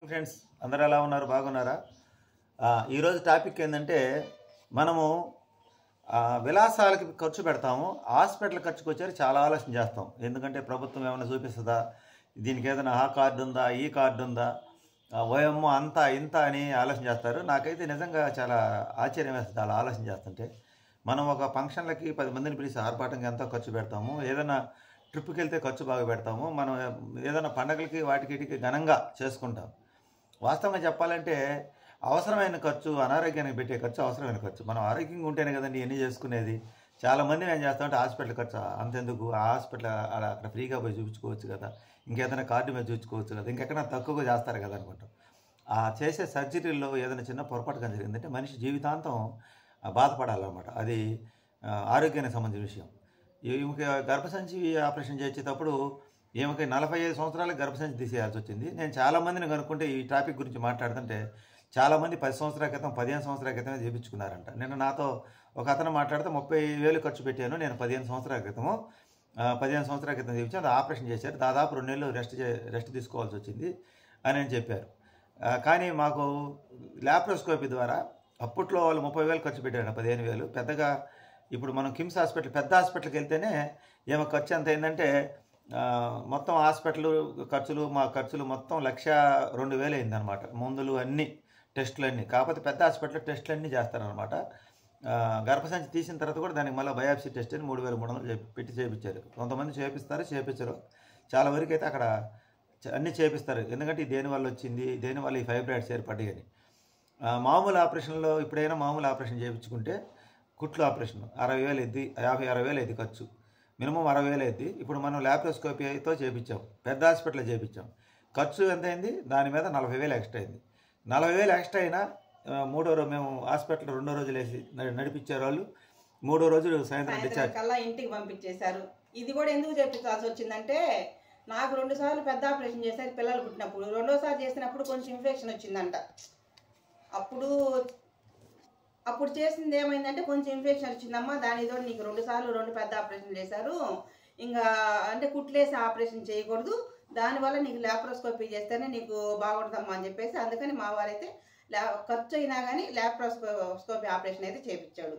Friends అందరూ ఎలా ఉన్నారు? బాగున్నారా? ఈరోజు టాపిక్ ఏంటంటే మనము విలాసాలకి ఖర్చు పెడతాము, హాస్పిటల్ ఖర్చుకు వచ్చారు చాలా ఆలోచన చేస్తాం. ఎందుకంటే ప్రభుత్వం ఏమైనా చూపిస్తుందా, దీనికి ఏదైనా ఆ కార్డు ఉందా, ఈ కార్డు ఉందా, ఓఎమ్మో అంతా ఇంత అని ఆలోచన చేస్తారు. నాకైతే నిజంగా చాలా ఆశ్చర్యం వేస్తుంది అలా ఆలోచన చేస్తుంటే. మనం ఒక ఫంక్షన్లకి 10 మందిని పిలిచి ఆర్భాటంగా ఎంతో ఖర్చు పెడతాము, ఏదైనా ట్రిప్కి వెళ్తే ఖర్చు బాగా పెడతాము, మనం ఏదైనా పండగలకి వాటికి ఘనంగా చేసుకుంటాం. వాస్తవంగా చెప్పాలంటే అవసరమైన ఖర్చు, అనారోగ్యానికి పెట్టే ఖర్చు అవసరమైన ఖర్చు. మనం ఆరోగ్యంగా ఉంటేనే కదండి ఇవన్నీ చేసుకునేది. చాలామంది మేము చేస్తామంటే హాస్పిటల్ ఖర్చు అంతెందుకు, ఆ హాస్పిటల్ అక్కడ ఫ్రీగా పోయి చూపించుకోవచ్చు కదా, ఇంకేదైనా కార్డు మీద చూపించుకోవచ్చు కదా, ఇంకెక్కడైనా తక్కువగా చేస్తారు కదా అనుకుంటాం. ఆ చేసే సర్జరీల్లో ఏదైనా చిన్న పొరపాటు కానీ జరిగిందంటే మనిషి జీవితాంతం బాధపడాలన్నమాట. అది ఆరోగ్యానికి సంబంధించిన విషయం. ఈమెకి గర్భసంచి ఆపరేషన్ చేసేటప్పుడు ఈమెకి 45 సంవత్సరాలకు గర్భసంచి తీసేయాల్సి వచ్చింది. నేను చాలామందిని కనుక్కుంటే ఈ టాపిక్ గురించి మాట్లాడుతుంటే చాలామంది 10 సంవత్సరాల క్రితం 15 సంవత్సరాల క్రితమే చేయించుకున్నారంట. నిన్న నాతో ఒక అతను మాట్లాడితే 30,000 ఖర్చు పెట్టాను నేను 15 సంవత్సరాల క్రితము, 15 సంవత్సరాల క్రితం చేయించి అది ఆపరేషన్ చేశారు, దాదాపు 2 నెలలు రెస్ట్ తీసుకోవాల్సి వచ్చింది అని చెప్పారు. కానీ మాకు ల్యాప్రోస్కోపీ ద్వారా అప్పట్లో వాళ్ళు 30,000 ఖర్చు పెట్టారు, 15,000 పెద్దగా. ఇప్పుడు మనం కిమ్స్ హాస్పిటల్ పెద్ద హాస్పిటల్కి వెళ్తేనే ఏమో ఖర్చు ఎంత అయిందంటే మొత్తం హాస్పిటల్ ఖర్చులు మా ఖర్చులు మొత్తం 1,02,000 అయిందనమాట. మందులు అన్నీ, టెస్టులు అన్నీ. కాకపోతే పెద్ద హాస్పిటల్లో టెస్టులు అన్నీ చేస్తారనమాట. గర్భసంచి తీసిన తర్వాత కూడా దానికి మళ్ళీ బయాప్సీ టెస్ట్ అని 3,300 పెట్టి చేయించారు. కొంతమంది చేయించరు. చాలా వరకు అయితే అక్కడ అన్నీ చేపిస్తారు. ఎందుకంటే దేనివల్ల వచ్చింది, దేనివల్ల ఈ ఫైబ్రాయిడ్స్ ఏర్పడ్డాయి అని. మామూలు ఆపరేషన్లో ఎప్పుడైనా మామూలు ఆపరేషన్ చేయించుకుంటే కుట్లు ఆపరేషన్ 60,000 అయింది, 50-60,000 అయింది ఖర్చు, మినిమం 60,000 అయింది. ఇప్పుడు మనం ల్యాప్రోస్కోపీతో చేయించాం, పెద్ద హాస్పిటల్లో చేయించాం, ఖర్చు ఎంత అయింది? దాని మీద 40,000 ఎక్స్ట్రా అయింది. 40,000 ఎక్స్ట్రా అయినా మేము హాస్పిటల్ 2వ రోజు లేసి నడిపించారు వాళ్ళు. 3వ రోజు సాయంత్రం డిశ్చార్జ్ కల్లా ఇంటికి పంపించేశారు. ఇది కూడా ఎందుకు చేయించాల్సి వచ్చిందంటే, నాకు 2 సార్లు పెద్ద ఆపరేషన్ చేశారు పిల్లలు పుట్టినప్పుడు. 2వసారి చేసినప్పుడు కొంచెం ఇన్ఫెక్షన్ వచ్చిందంట. అప్పుడు చేసింది ఏమైందంటే కొంచెం ఇన్ఫెక్షన్ వచ్చిందమ్మా, దానితో నీకు 2 సార్లు 2 పెద్ద ఆపరేషన్ చేశారు, ఇంకా అంటే కుట్లేసి ఆపరేషన్ చేయకూడదు, దానివల్ల నీకు ల్యాప్రోస్కోపీ చేస్తేనే నీకు బాగుంటుందమ్మా అని చెప్పేసి, అందుకని మా వారైతే ఖర్చు అయినా కానీ ల్యాప్రోస్కోపీ ఆపరేషన్ అయితే చేయించాడు.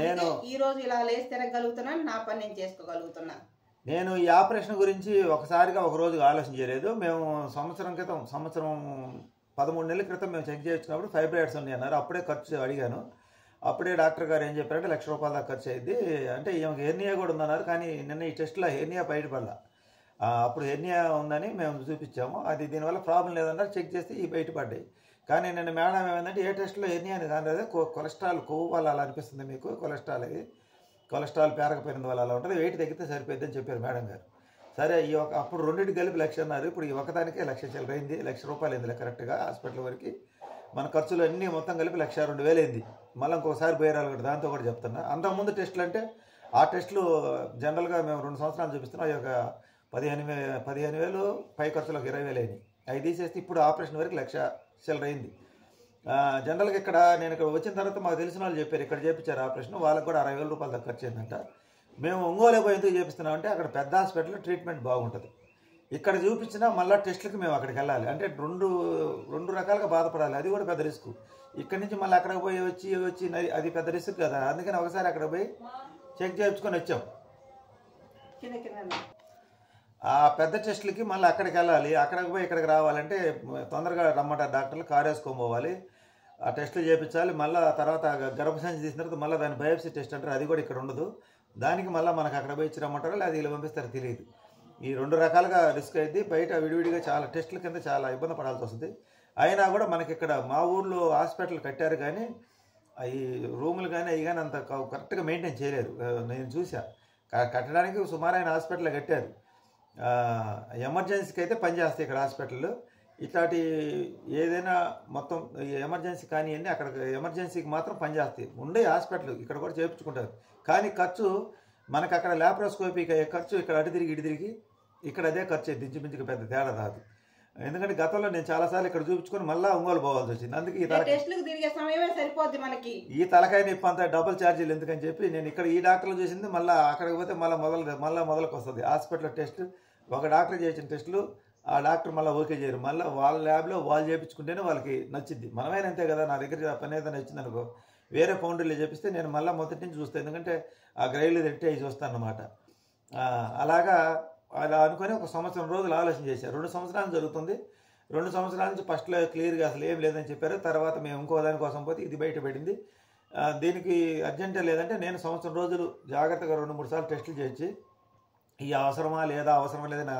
నేను ఈ రోజు ఇలా లేచి తిరగలుగుతున్నాను, నా పని నేను చేసుకోగలుగుతున్నా. నేను ఈ ఆపరేషన్ గురించి ఒకసారిగా ఒక రోజు ఆలోచన చేయలేదు. మేము సంవత్సరం 13 నెలల క్రితం మేము చెక్ చేయించినప్పుడు ఫైబ్రాయిడ్స్ ఉన్నాయి అన్నారు. అప్పుడే ఖర్చు అడిగాను. అప్పుడే డాక్టర్ గారు ఏం చెప్పారంటే 1,00,000 రూపాయల దాకా ఖర్చు అయింది అంటే, ఈమెకి హెర్నియా కూడా ఉందన్నారు. కానీ నిన్న ఈ టెస్ట్లో హెర్నియా బయటపడాల. అప్పుడు హెర్నియా ఉందని మేము చూపించాము, అది దీనివల్ల ప్రాబ్లం లేదన్నారు. చెక్ చేస్తే ఈ బయటపడ్డాయి. కానీ నిన్న మేడం ఏమైందంటే, ఏ టెస్ట్లో హెర్నియా అని దాని లేదా కొలెస్ట్రాల్ కొవ్వు వల్ల అలా అనిపిస్తుంది మీకు, కొలెస్ట్రాల్ పేరకపోయినందు వల్ల అలా ఉంటుంది, వెయిట్ తగ్గితే సరిపోద్దని చెప్పారు మేడం గారు. సరే అప్పుడు రెండింటికి కలిపి 1,00,000 అన్నారు. ఇప్పుడు ఈ ఒకదానికే 1,00,000 చిల్లర అయింది, 1,00,000 రూపాయలు అయింది కరెక్ట్గా హాస్పిటల్ వరకు. మన ఖర్చులు అన్నీ మొత్తం కలిపి 1,02,000 అయింది. మళ్ళీ ఇంకోసారి బేరాలు కూడా దాంతో కూడా చెప్తున్నా. అంతకుముందు టెస్టులు అంటే ఆ టెస్టులు జనరల్గా మేము 2 సంవత్సరాలు చూపిస్తున్నాం, అవి ఒక 15,000 పై ఖర్చులకు 20,000 అయినాయి. అవి తీసేస్తే ఇప్పుడు ఆపరేషన్ వరకు 1,00,000 చిల్లర అయింది. జనరల్గా నేను ఇక్కడ వచ్చిన తర్వాత మాకు తెలిసిన వాళ్ళు చెప్పారు, ఇక్కడ చేయించారు ఆపరేషన్, వాళ్ళకి కూడా 60,000 రూపాయల దాకా ఖర్చు అయిందంట. మేము ఒంగోలు పోయి ఎందుకు చేపిస్తున్నామంటే అక్కడ పెద్ద హాస్పిటల్లో ట్రీట్మెంట్ బాగుంటుంది. ఇక్కడ చూపించినా మళ్ళీ టెస్టులకి మేము అక్కడికి వెళ్ళాలి అంటే రెండు రకాలుగా బాధపడాలి, అది కూడా పెద్ద రిస్క్. ఇక్కడి నుంచి మళ్ళీ అక్కడికి పోయి వచ్చి అది పెద్ద రిస్క్ కదా. అందుకని ఒకసారి అక్కడ పోయి చెక్ చేయించుకొని వచ్చాం. ఆ పెద్ద టెస్టులకి మళ్ళీ అక్కడికి వెళ్ళాలి, అక్కడికి పోయి ఇక్కడికి రావాలంటే తొందరగా రమ్మంటారు డాక్టర్లు, కారు వేసుకొని పోవాలి, ఆ టెస్టులు చేయించాలి. మళ్ళీ తర్వాత గర్భసంచి తీసిన తర్వాత మళ్ళీ దాని బయాప్సీ టెస్ట్ అంటారు, అది కూడా ఇక్కడ ఉండదు. దానికి మళ్ళీ మనకు అక్కడ పోయి ఇచ్చి రమ్మంటారు, లేదా వీళ్ళు పంపిస్తారో తెలియదు. ఈ 2 రకాలుగా రిస్క్ అయింది. బయట విడివిడిగా చాలా టెస్టుల కింద చాలా ఇబ్బంది పడాల్సి వస్తుంది. అయినా కూడా మనకి ఇక్కడ మా ఊర్లో హాస్పిటల్ కట్టారు, కానీ అవి రూములు కానీ అవి కానీ అంత కరెక్ట్గా మెయింటైన్ చేయలేరు. నేను చూసా, కట్టడానికి సుమారైన హాస్పిటల్ కట్టారు, ఎమర్జెన్సీకి అయితే పనిచేస్తాయి ఇక్కడ హాస్పిటల్లో. ఇట్లాంటి ఏదైనా మొత్తం ఎమర్జెన్సీ కానీ అన్నీ అక్కడ ఎమర్జెన్సీకి మాత్రం పనిచేస్తాయి. ఉండే హాస్పిటల్ ఇక్కడ కూడా చేయించుకుంటారు, కానీ ఖర్చు మనకు అక్కడ ల్యాప్రోస్కోపీకి అయ్యే ఖర్చు ఇక్కడ అటు తిరిగి ఇక్కడ అదే ఖర్చు అయింది, ఇంచుమించుకు పెద్ద తేడా రాదు. ఎందుకంటే గతంలో నేను చాలాసార్లు ఇక్కడ చూపించుకొని మళ్ళీ ఒంగోలు పోవాల్సి వచ్చింది. అందుకే ఈ తలకాయ నొప్పి అంతా డబుల్ ఛార్జీలు ఎందుకని చెప్పి నేను ఇక్కడ ఈ డాక్టర్లు చూసింది మళ్ళీ అక్కడికి పోతే మళ్ళీ మొదలుకు వస్తుంది. హాస్పిటల్ టెస్ట్ ఒక డాక్టర్ చేసిన టెస్టులు ఆ డాక్టర్ మళ్ళీ ఓకే చేయరు, మళ్ళీ వాళ్ళ ల్యాబ్లో వాళ్ళు చేయించుకుంటేనే వాళ్ళకి నచ్చింది. మనమైనా అంతే కదా, నా దగ్గర పని ఏదైనా వచ్చింది అనుకో వేరే ఫౌండరీలో చేపిస్తే నేను మళ్ళీ మొదటి నుంచి చూస్తాను, ఎందుకంటే ఆ గ్రైడ్లు తిట్టి అవి చూస్తాను అనమాట. అలాగా అలా అనుకొని ఒక సంవత్సరం రోజులు ఆలోచన చేశారు. 2 సంవత్సరాలు జరుగుతుంది. 2 సంవత్సరాల నుంచి ఫస్ట్లో క్లియర్గా అసలు ఏం లేదని చెప్పారు. తర్వాత మేము ఇంకో దానికోసం పోతే ఇది బయటపడింది. దీనికి అర్జెంటే లేదంటే నేను సంవత్సరం రోజులు జాగ్రత్తగా 2-3 సార్లు టెస్టులు చేయించి ఈ అవసరమా లేదా అవసరమా లేదని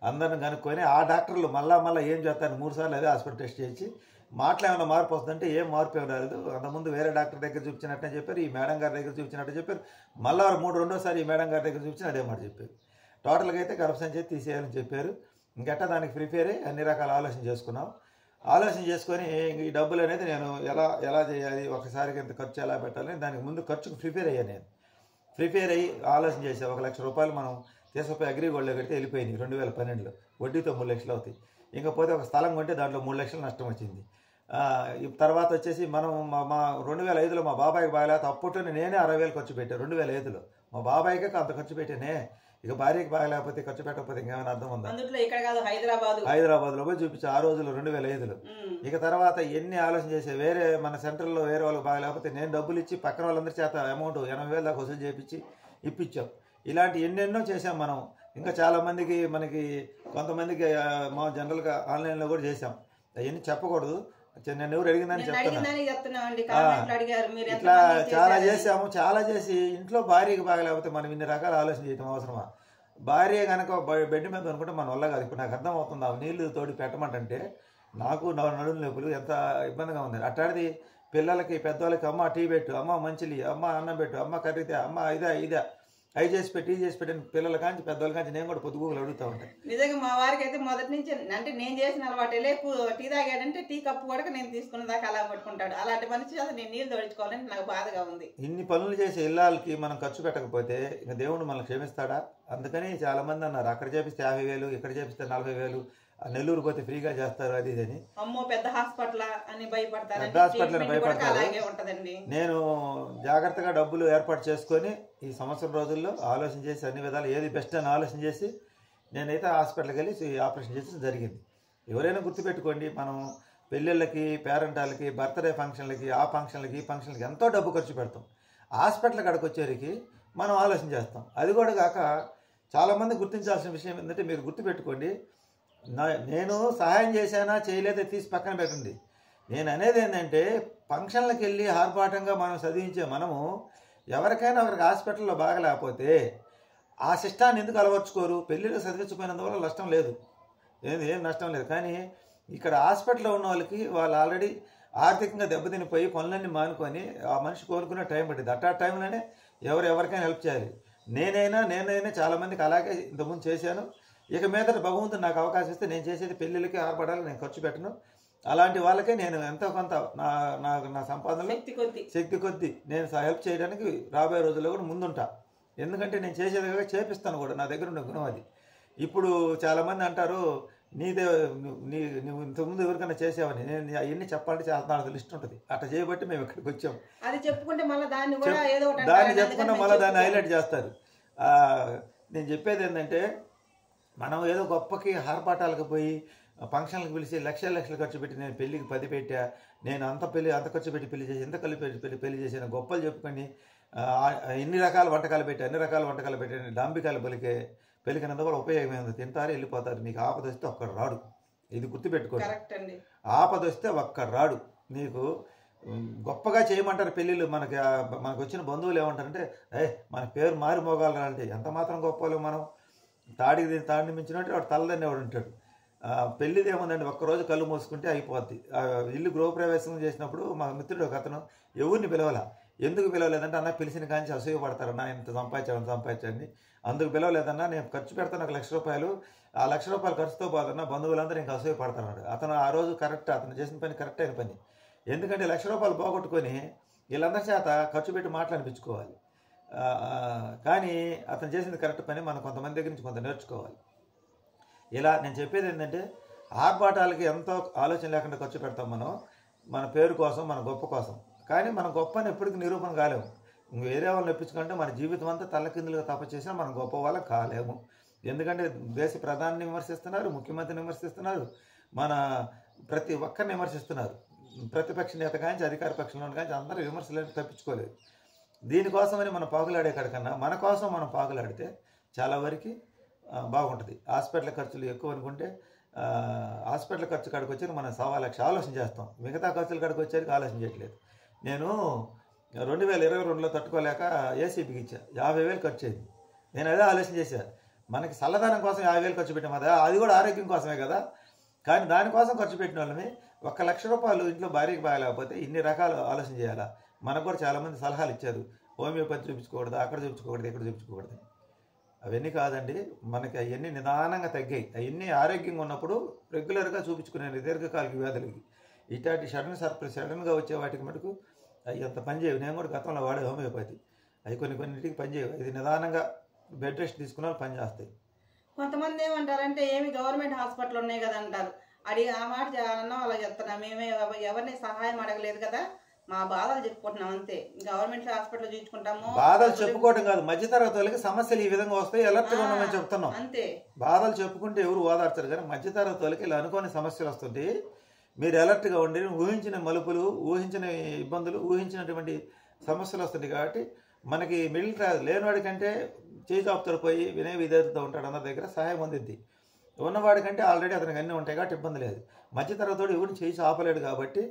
అందరిని కనుక్కొని ఆ డాక్టర్లు మళ్ళీ ఏం చేస్తారు 3 సార్లు అదే హాస్పిటల్ టెస్ట్ చేయించి మాటలు ఏమైనా మార్పు వస్తుందంటే ఏం మార్పు ఏమి రాలేదు. అంతకుముందు వేరే డాక్టర్ దగ్గర చూపించినట్టే చెప్పారు, ఈ మేడం గారి దగ్గర చూపించినట్టు చెప్పారు, మళ్ళీ రెండోసారి ఈ మేడం గారి దగ్గర చూపించిన అదే మాట చెప్పారు. టోటల్గా అయితే గర్భసంచి తీసేయాలని చెప్పారు. ఇంకట్టా దానికి ప్రిపేర్ అయ్యి అన్ని రకాల ఆలోచన చేసుకున్నాం. ఆలోచన చేసుకొని ఈ డబ్బులు అనేది నేను ఎలా చేయాలి, ఒకసారికి ఎంత ఖర్చు ఎలా పెట్టాలని దానికి ముందు ఖర్చుకు ప్రిపేర్ అయ్యాను. నేను ప్రిపేర్ అయ్యి ఆలోచన చేశాను. 1 లక్ష రూపాయలు మనం తీసుకుపోయి అగ్రిగోల్డ్లో కడితే వెళ్ళిపోయినాయి 2012లో, వడ్డీతో 3 లక్షలు అవుతాయి. ఇంకపోతే ఒక స్థలం కొంటే దాంట్లో 3 లక్షలు నష్టం వచ్చింది. తర్వాత వచ్చేసి మనం మా 2005లో మా బాబాయికి బాగలేకపోతే అప్పట్లో నేనే 60,000 ఖర్చు పెట్టాను. 2005లో మా బాబాయికే అంత ఖర్చు పెట్టానే, ఇక భార్యకి బాగలేకపోతే ఖర్చు పెట్టకపోతే ఇంకేమైనా అర్థం ఉందా? హైదరాబాద్లో పోయి చూపించా ఆ రోజుల్లో 2005లో. ఇక తర్వాత ఎన్ని ఆలోచన చేసే వేరే మన సెంటర్లో వేరే వాళ్ళకి బాగలేకపోతే నేను డబ్బులు ఇచ్చి పక్కన వాళ్ళందరి చేత అమౌంట్ 80,000 దాకా వసూలు చేయించి ఇప్పించాం. ఇలాంటి ఎన్నెన్నో చేసాం మనం. ఇంకా చాలామందికి మనకి కొంతమందికి మా జనరల్గా ఆన్లైన్లో కూడా చేసాం. అవన్నీ చెప్పకూడదు, నేను ఎవరు అడిగిందని చెప్తున్నాను. ఇట్లా చాలా చేసాము. చాలా చేసి ఇంట్లో భార్యకి బాగలేకపోతే మనం ఇన్ని రకాల ఆలోచన చేయటం అవసరమా? భార్య కనుక బెడ్ మీద అనుకుంటే మన వల్ల కాదు. ఇప్పుడు నాకు అర్థం అవుతుంది, ఆ నీళ్లు తోడి పెట్టమంటే నాకు నడుము నొప్పులు ఎంత ఇబ్బందిగా ఉంది. అట్లాంటిది పిల్లలకి పెద్దవాళ్ళకి అమ్మ టీ పెట్టు, అమ్మ మంచిలి, అమ్మ అన్నం పెట్టు, అమ్మ కర్రీతే, అమ్మ ఇదే అవి చేసి పెట్టి పిల్లల కాంచి పెద్దవాళ్ళ కాంచి నేను కూడా పొద్దుగూకులు అడుగుతూ ఉంటాను. నిజంగా మా వారికి అయితే మొదటి నుంచి అంటే నేను చేసిన అలవాటు టీ తాగాడంటే టీ కప్పు కూడా నేను తీసుకున్న దాకా అలా పట్టుకుంటాడు. అలాంటి మనిషి అసలు నేను నీళ్ళు తోడించుకోవాలంటే నాకు బాధగా ఉంది. ఇన్ని పనులు చేసే ఇళ్ళకి మనం ఖర్చు పెట్టకపోతే ఇంకా దేవుడు మనల్ని క్షమిస్తాడా? అందుకని చాలా మంది అన్నారు అక్కడ చేపిస్తే 50,000, ఇక్కడ చేపిస్తే 40,000, నెల్లూరు పోతే ఫ్రీగా చేస్తారు అది అని. అమ్మో పెద్ద హాస్పిటల్ అని భయపడతారు. పెద్ద హాస్పిటల్ అని భయపడతారు. నేను జాగ్రత్తగా డబ్బులు ఏర్పాటు చేసుకొని ఈ సంవత్సరం రోజుల్లో ఆలోచన చేసి అన్ని విధాలు ఏది బెస్ట్ అని ఆలోచన చేసి నేనైతే హాస్పిటల్కి వెళ్ళి ఆపరేషన్ చేసి జరిగింది. ఎవరైనా గుర్తుపెట్టుకోండి, మనం పెళ్ళిళ్ళకి, పేరెంటాలకి, బర్త్డే ఫంక్షన్లకి, ఆ ఫంక్షన్లకి, ఈ ఫంక్షన్లకి ఎంతో డబ్బు ఖర్చు పెడతాం. హాస్పిటల్ కాడికి వచ్చేసరికి మనం ఆలోచన చేస్తాం. అది కూడా కాక చాలామంది గుర్తించాల్సిన విషయం ఏంటంటే, మీరు గుర్తుపెట్టుకోండి, నేను సహాయం చేశానా చేయలేదో తీసి పక్కన పెట్టండి. నేను అనేది ఏంటంటే ఫంక్షన్లకు వెళ్ళి ఆర్భాటంగా మనం చదివించే మనము ఎవరికైనా ఒకరికి హాస్పిటల్లో బాగలేకపోతే ఆ సిస్టాన్ని ఎందుకు అలవర్చుకోరు? పెళ్ళిళ్ళు చదివించకపోయినందువల్ల నష్టం లేదు, ఏం నష్టం లేదు. కానీ ఇక్కడ హాస్పిటల్లో ఉన్న వాళ్ళకి వాళ్ళు ఆల్రెడీ ఆర్థికంగా దెబ్బతినిపోయి పనులన్నీ మానుకొని ఆ మనిషి కోరుకునే టైం పట్టింది. అట్టా టైంలోనే ఎవరికైనా హెల్ప్ చేయాలి. నేనైనా చాలామందికి అలాగే ఇంతకుముందు చేశాను. ఇక మీద భగవంతుడు నాకు అవకాశం ఇస్తే నేను చేసేది పెళ్ళిళ్ళకి ఆర్పడాలి, నేను ఖర్చు పెట్టను. అలాంటి వాళ్ళకే నేను ఎంతో కొంత నా సంపాదనలో శక్తి కొద్దీ నేను హెల్ప్ చేయడానికి రాబోయే రోజుల్లో కూడా ముందుంటా. ఎందుకంటే నేను చేసేది చేపిస్తాను కూడా, నా దగ్గర ఉన్న గుణం అది. ఇప్పుడు చాలామంది అంటారు నువ్వు ఇంతకుముందు ఎవరికైనా చేసావని. నేను అవన్నీ చెప్పాలంటే చాలా లిస్ట్ ఉంటుంది. అట్లా చేయబట్టి మేము ఇక్కడికి వచ్చాము. అది చెప్పుకుంటే మళ్ళీ దాన్ని చెప్పుకున్నా మళ్ళీ దాన్ని హైలైట్ చేస్తారు. నేను చెప్పేది ఏంటంటే, మనం ఏదో గొప్పకి హార్పాటాలకు పోయి ఫంక్షన్లకు పిలిచి లక్షలు ఖర్చు పెట్టి నేను పెళ్ళికి 10 పెట్టా, నేను అంత ఖర్చు పెట్టి పెళ్లి చేసి ఎంత కలిపి పెళ్లి చేసిన గొప్పలు చెప్పుకొని ఎన్ని రకాల వంటకాలు పెట్టి డాంబికాలు పెలికినంత కూడా ఉపయోగం ఉంది. తింటారు, వెళ్ళిపోతారు. నీకు ఆపద వస్తే ఒక్కడు రాడు. ఇది గుర్తుపెట్టుకోండి. ఆపద వస్తే ఒక్కడు రాడు. నీకు గొప్పగా చేయమంటారు పెళ్ళిళ్ళు. మనకు వచ్చిన బంధువులు ఏమంటారంటే, మన పేరు మారి మోగాలరా అంటే ఎంత మాత్రం గొప్పలు మనం. తాడిని మించినట్టు వాడు తలదన్నే వాడు ఉంటాడు. పెళ్ళిది ఏముందండి, ఒక్కరోజు కళ్ళు మూసుకుంటే అయిపోద్ది. ఇల్లు గృహప్రవేశం చేసినప్పుడు మా మిత్రుడు ఒక అతను ఎవరిని పిలవాల. ఎందుకు పిలవలేదంటే, అన్న పిలిచిన కాంచి అసూయ పడతారన్నా, ఇంత సంపాదించండి, అందుకు పిలవలేదన్నా, నేను ఖర్చు పెడతాను 1 లక్ష రూపాయలు, ఆ 1 లక్ష రూపాయలు ఖర్చుతో పోదన్నా బంధువులందరూ ఇంకా అసూయ పడతారన్నాడు. అతను ఆ రోజు అతను చేసిన పని కరెక్ట్ అయిన పని. ఎందుకంటే 1 లక్ష రూపాయలు పోగొట్టుకొని వీళ్ళందరి చేత ఖర్చు పెట్టి మాట్లాడిపించుకోవాలి. కానీ అతను చేసింది కరెక్ట్ పని. మనం కొంతమంది దగ్గర నుంచి కొంత నేర్చుకోవాలి. ఇలా నేను చెప్పేది ఏంటంటే, ఆర్భాటాలకి ఎంతో ఆలోచన లేకుండా ఖర్చు పెడతాం మనం, మన పేరు కోసం, మన గొప్ప కోసం. కానీ మన గొప్పని ఎప్పటికీ నిరూపణ కాలేము. వేరే వాళ్ళని ఒప్పించుకుంటే మన జీవితం అంతా తల్లకిందులుగా తప్ప చేసినా మనం గొప్ప వాళ్ళం కాలేము. ఎందుకంటే దేశ ప్రధానిని విమర్శిస్తున్నారు, ముఖ్యమంత్రిని విమర్శిస్తున్నారు, మన ప్రతి ఒక్కరిని విమర్శిస్తున్నారు. ప్రతిపక్ష నేత కానీ అధికార పక్షంలో కానీ అందరూ విమర్శలు తప్పించుకోలేదు. దీనికోసమని మనం పాకులాడే కాడికన్నా మన కోసం మనం పాకులాడితే చాలా వరకు బాగుంటుంది. హాస్పిటల్ ఖర్చులు ఎక్కువ అనుకుంటే హాస్పిటల్ ఖర్చు కాడికి వచ్చి మనం 1.25 లక్ష ఆలోచన చేస్తాం, మిగతా ఖర్చుల కాడికి వచ్చేది ఆలోచన చేయట్లేదు. నేను 2022లో తట్టుకోలేక ఏసీపీకి ఇచ్చా, 50,000 ఖర్చు అయింది. నేను అదే ఆలోచన చేశాను, మనకి చల్లదనం కోసం 50,000 ఖర్చు పెట్టాం కదా, అది కూడా ఆరోగ్యం కోసమే కదా. కానీ దానికోసం ఖర్చు పెట్టిన వాళ్ళని 1 లక్ష రూపాయలు ఇంట్లో భార్యకి బాగాలేకపోతే ఇన్ని రకాలు ఆలోచన చేయాలా. మనకు కూడా చాలామంది సలహాలు ఇచ్చారు, హోమియోపతి చూపించుకోకూడదు, అక్కడ చూపించుకోకూడదు, ఇక్కడ చూపించుకోకూడదు. అవన్నీ కాదండి, మనకి అవన్నీ నిదానంగా తగ్గాయి. అవన్నీ ఆరోగ్యంగా ఉన్నప్పుడు రెగ్యులర్గా చూపించుకునే దీర్ఘకాలిక వ్యాధులకి. ఇట్లాంటి సడన్గా వచ్చే వాటికి మటుకు అవి అంత పనిచేయవు. నేను కూడా గతంలో వాడే హోమియోపతి, అవి కొన్నింటికి పనిచేయవు. ఇది నిదానంగా బెడ్ రెస్ట్ తీసుకున్న వాళ్ళు పనిచేస్తాయి. కొంతమంది ఏమంటారంటే ఏమి గవర్నమెంట్ హాస్పిటల్ ఉన్నాయి కదా అంటారు. అడిగి ఆ మాట అన్నా అలా చెప్తున్నా, మేమే ఎవరిని సహాయం అడగలేదు కదా, మా బాధలు చెప్పుకుంటున్నాం అంతే. గవర్నమెంట్ హాస్పిటల్ చూసుకుంటాము. బాధలు చెప్పుకోవడం కాదు, మధ్యతరగతి వాళ్ళకి సమస్యలు ఈ విధంగా వస్తాయి, ఎలర్ట్గా ఉండమని చెప్తున్నాం అంతే. బాధలు చెప్పుకుంటే ఎవరు ఓదార్చారు, కానీ మధ్యతరగతి వాళ్ళకి ఇలా అనుకోని సమస్యలు వస్తుంటే మీరు ఎలర్ట్గా ఉండి ఊహించిన మలుపులు, ఊహించిన ఇబ్బందులు, ఊహించినటువంటి సమస్యలు వస్తుంది. కాబట్టి మనకి మిడిల్ క్లాస్ లేనివాడికంటే చేయి చాపుతాడు పోయి వినయ విధేయతతో ఉంటాడు, అందరి దగ్గర సహాయం పొందిద్ది. ఉన్నవాడికంటే ఆల్రెడీ అతనికి అన్నీ ఉంటాయి కాబట్టి ఇబ్బంది లేదు. మధ్యతరగతి ఎవరు చేయి చాపలేడు కాబట్టి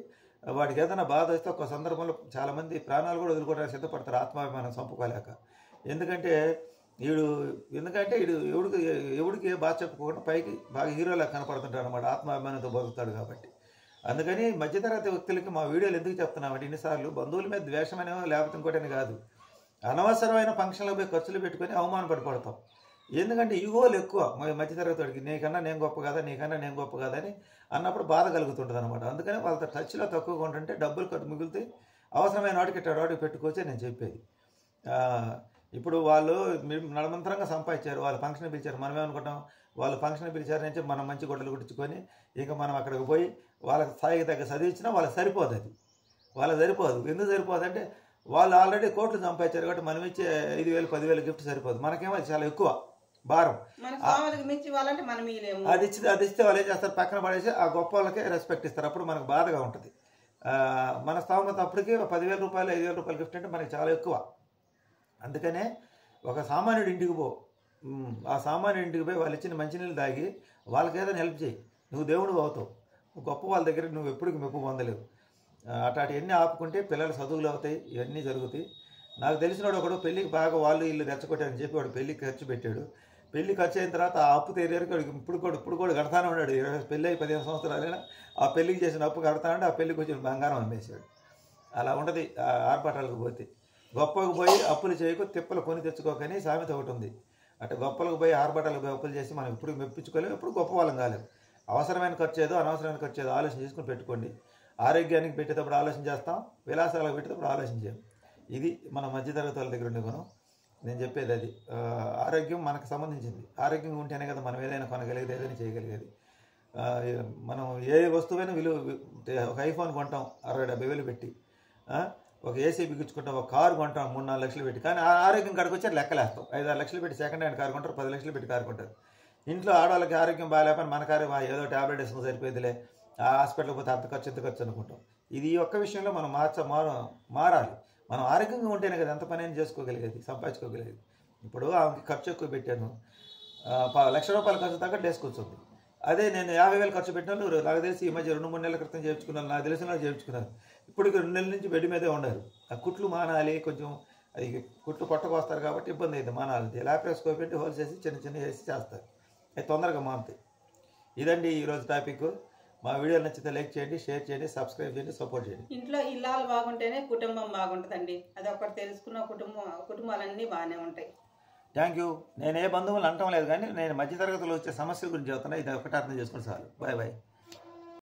వాడికి ఏదైనా బాధ వస్తే ఒక సందర్భంలో చాలామంది ప్రాణాలు కూడా వదులుకోవడానికి సిద్ధపడతారు, ఆత్మాభిమానం చంపుకోలేక. ఎందుకంటే వీడు ఎవడికి బాధ చెప్పుకోకుండా పైకి బాగా హీరోలా కనపడుతుంటాడు అనమాట, ఆత్మాభిమానంతో బతుకుతాడు కాబట్టి. అందుకని మధ్యతరగతి వ్యక్తులకి మా వీడియోలు ఎందుకు చెప్తున్నామంటే ఇన్నిసార్లు బంధువుల మీద ద్వేషమనేమో లేకపోతే ఇంకోటని కాదు, అనవసరమైన ఫంక్షన్లకు పోయి ఖర్చులు పెట్టుకొని అవమానపడిపోతాం. ఎందుకంటే ఈగోలు ఎక్కువ మధ్యతరగతి వాడికి, నీకన్నా నేను గొప్ప కదా, నీకన్నా నేను గొప్ప కదా అని అన్నప్పుడు బాధ కలుగుతుంటుంది అనమాట. అందుకని వాళ్ళతో టచ్లో తక్కువగా ఉంటుంటే డబ్బులు ఖర్చు మిగులుతాయి, అవసరమైన వాటికి వాటికి పెట్టుకోవచ్చే నేను చెప్పేది. ఇప్పుడు వాళ్ళు నడమంతరంగా సంపాదించారు, వాళ్ళు ఫంక్షన్ పిలిచారు, మనం ఏమనుకుంటాం వాళ్ళు ఫంక్షన్ పిలిచారని చెప్పి మనం మంచి గుడ్డలు కుట్టించుకొని ఇంకా మనం అక్కడికి పోయి వాళ్ళకి స్థాయికి తగ్గ చదివించినా వాళ్ళకి సరిపోదు. అది వాళ్ళకి సరిపోదు. ఎందుకు సరిపోదు అంటే వాళ్ళు ఆల్రెడీ కోట్లు సంపాదించారు కాబట్టి మనం ఇచ్చే 5,000 10,000 గిఫ్ట్ సరిపోదు, మనకేమో అది చాలా ఎక్కువ భారం. అది ఇస్తే వాళ్ళు ఏం చేస్తారు, పక్కన పడేసి ఆ గొప్ప వాళ్ళకే రెస్పెక్ట్ ఇస్తారు, అప్పుడు మనకు బాధగా ఉంటుంది. మన స్థామత అప్పటికి 10,000 రూపాయలు 5,000 రూపాయలు గిఫ్ట్ అంటే మనకి చాలా ఎక్కువ. అందుకనే ఒక సామాన్యుడి ఇంటికి పో, ఆ సామాన్యుడి ఇంటికి పోయి వాళ్ళు ఇచ్చిన మంచినీళ్ళు తాగి వాళ్ళకి ఏదైనా హెల్ప్ చేయి, నువ్వు దేవుడు అవుతావు. గొప్ప వాళ్ళ దగ్గర నువ్వు ఎప్పటికి మెప్పు పొందలేవు. అట్లాంటివన్నీ ఆపుకుంటే పిల్లలు చదువులు అవుతాయి, ఇవన్నీ జరుగుతాయి. నాకు తెలిసినవాడు ఒకడు పెళ్ళికి బాగా వాళ్ళు ఇల్లు రెచ్చగొట్టారని చెప్పి వాడు పెళ్ళికి ఖర్చు పెట్టాడు. పెళ్లి ఖర్చు అయిన తర్వాత ఆ అప్పు తీరేరికి వాడికి ఇప్పుడు కూడా కడతానే ఉన్నాడు. 20 పెళ్ళి అయి 15 సంవత్సరాలైనా ఆ పెళ్ళికి చేసిన అప్పు కడతానంటే ఆ పెళ్ళికి వచ్చిన బంగారం అమ్మేశాడు. అలా ఉంటుంది ఆర్పాటాలకు పోతే. గొప్పకు పోయి అప్పులు చేయకు, తిప్పలు కొని తెచ్చుకోకని సామెత ఒకటి ఉంది. అటు గొప్పలకు పోయి ఆర్పాటాలకు పోయి అప్పులు చేసి మనం ఇప్పుడు మెప్పించుకోలేము, ఎప్పుడు గొప్ప వాళ్ళం కాలేము. అవసరమైన ఖర్చు ఏదో అనవసరమైన ఖర్చు ఏదో ఆలోచన చేసుకుని పెట్టుకోండి. ఆరోగ్యానికి పెట్టేటప్పుడు ఆలోచన చేస్తాం, విలాసాలకు పెట్టేటప్పుడు ఆలోచన చేయం. ఇది మన మధ్యతరగతి వాళ్ళ దగ్గర ఉండే గుణం. నేను చెప్పేది అది. ఆరోగ్యం మనకు సంబంధించింది. ఆరోగ్యంగా ఉంటేనే కదా మనం ఏదైనా కొనగలిగేది, ఏదైనా చేయగలిగేది. మనం ఏ వస్తువైనా విలువ, ఒక ఐఫోన్ కొంటాం 60-70 వేలు పెట్టి, ఒక ఏసీ బిగించుకుంటాం, ఒక కారు కొంటాం 3-4 లక్షలు పెట్టి. కానీ ఆరోగ్యం కాడికి వచ్చి లెక్కలేస్తాం. 5-6 లక్షలు పెట్టి సెకండ్ హ్యాండ్ కారు కొంటారు, 10 లక్షలు పెట్టి కారు కొంటారు. ఇంట్లో ఆడవాళ్ళకి ఆరోగ్యం బాగాలేకపోయినా మన కారు ఏదో ట్యాబ్లెట్ వేసుకుని సరిపోయేదిలే, ఆ హాస్పిటల్కి పోతే అంత ఖర్చు అనుకుంటాం. ఇది ఈ ఒక్క విషయంలో మనం మారాలి. మనం ఆరోగ్యంగా ఉంటేనే కదా ఎంత పని అయినా చేసుకోగలిగేది, సంపాదించుకోగలిగేది. ఇప్పుడు ఆమెకి ఖర్చు ఎక్కువ పెట్టాను, 1 లక్ష రూపాయల ఖర్చు తగ్గట్టు వేసుకొచ్చింది. అదే నేను 50,000 ఖర్చు పెట్టినాను. నాకు తెలిసి ఈ మధ్య 2-3 నెలల క్రితం చేయించుకున్నాను, నాకు తెలిసిన వాళ్ళు చేయించుకున్నారు. ఇప్పటికి 2 నెలల నుంచి బెడ్ మీదే ఉన్నారు. ఆ కుట్లు మానాలి, కొంచెం అది కుట్లు పొట్టకు వస్తారు కాబట్టి ఇబ్బంది అయితే మానాలి. లాప్రోస్కోపీ పెట్టి హోల్స్ వేసి చిన్న వేసి చేస్తారు, అది తొందరగా మానుతాయి. ఇదండి ఈరోజు టాపిక్. మా వీడియో నచ్చితే లైక్ చేయండి, షేర్ చేయండి, సబ్స్క్రైబ్ చేయండి, సపోర్ట్ చేయండి. ఇంట్లో ఇల్లాలు బాగుంటేనే కుటుంబం బాగుంటుందండి. అది ఒకటి తెలుసుకున్న కుటుంబాలన్నీ బాగానే ఉంటాయి. Thank you. నేను ఏ బంధువులు అంటం లేదు, కానీ నేను మధ్యతరగతిలో వచ్చే సమస్యల గురించి చెప్తున్నా. ఇది ఒకటి అర్థం చేసుకుని చాలు. Bye bye.